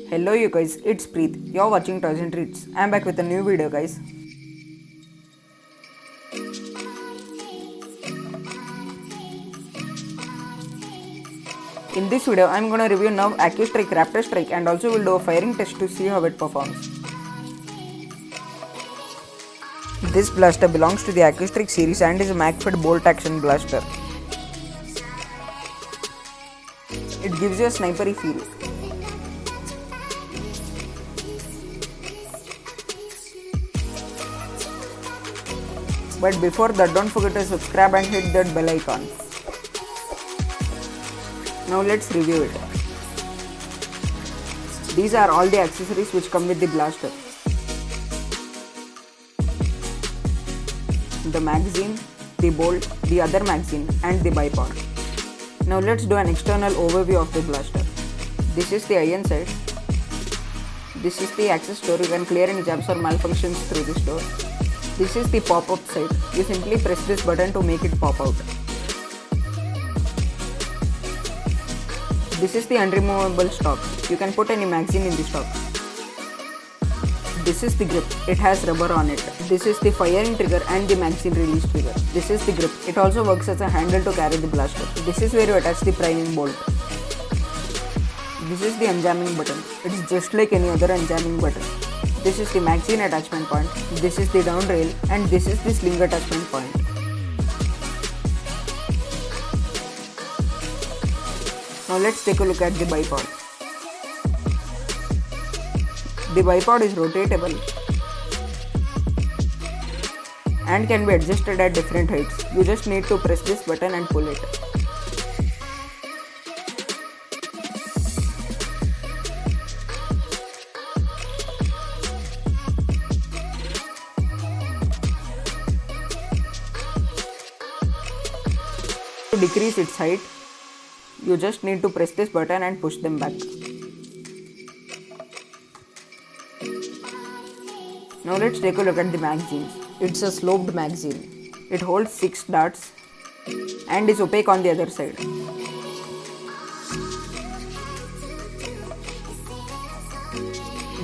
Hello you guys, it's Preet. You're watching Toys and Treats. I'm back with a new video guys. In this video, I'm gonna review Nerf AccuStrike Raptor Strike and also will do a firing test to see how it performs. This blaster belongs to the AccuStrike series and is a MagFed bolt action blaster. It gives you a snipery feel. But before that, don't forget to subscribe and hit that bell icon. Now let's review it. These are all the accessories which come with the blaster. The magazine, the bolt, the other magazine and the bipod. Now let's do an external overview of the blaster. This is the iron side. This is the access door. You can clear any jams or malfunctions through this door. This is the pop-up side. You simply press this button to make it pop out. This is the unremovable stock. You can put any magazine in the stock. This is the grip. It has rubber on it. This is the firing trigger and the magazine release trigger. This is the grip. It also works as a handle to carry the blaster. This is where you attach the priming bolt. This is the unjamming button. It is just like any other unjamming button. This is the magazine attachment point, this is the down rail and this is the sling attachment point. Now let's take a look at the bipod. The bipod is rotatable and can be adjusted at different heights. You just need to press this button and pull it. To decrease its height, you just need to press this button and push them back. Now let's take a look at the magazines. It's a sloped magazine. It holds 6 darts and is opaque on the other side.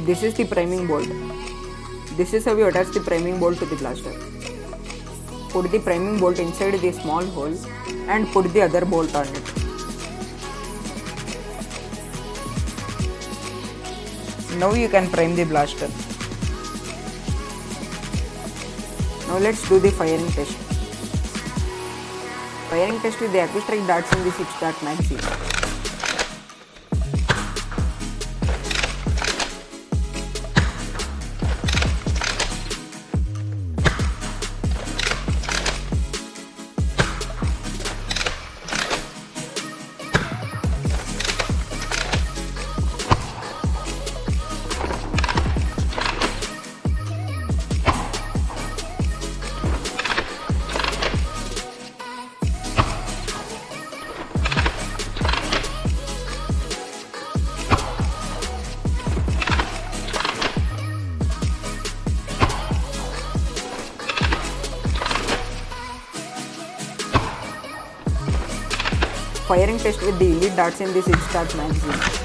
This is the priming bolt. This is how you attach the priming bolt to the blaster. Put the priming bolt inside the small hole and put the other bolt on it. Now you can prime the blaster. Now let's do the firing test. Firing test with the AccuStrike darts in the 6-dart magazine. Firing test with the elite darts in the 6-dart magazine.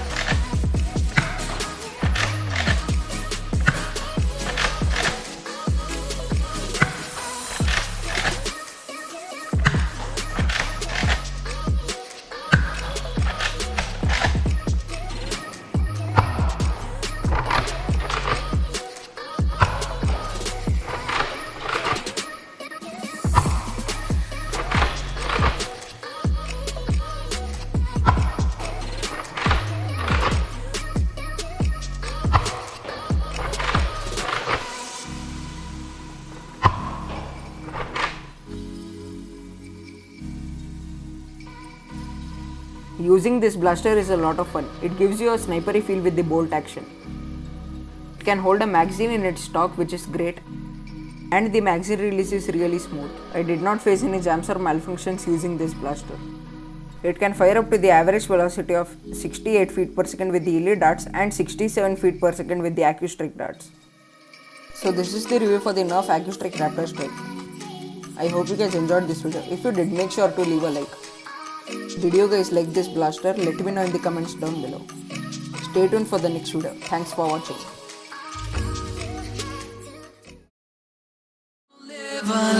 Using this blaster is a lot of fun. It gives you a snipery feel with the bolt action. It can hold a magazine in its stock, which is great, and the magazine release is really smooth. I did not face any jams or malfunctions using this blaster. It can fire up to the average velocity of 68 feet per second with the elite darts and 67 feet per second with the AccuStrike darts. So this is the review for the Nerf AccuStrike Raptor Strike. I hope you guys enjoyed this video. If you did, make sure to leave a like. Did you guys like this blaster? Let me know in the comments down below. Stay tuned for the next video. Thanks for watching. Live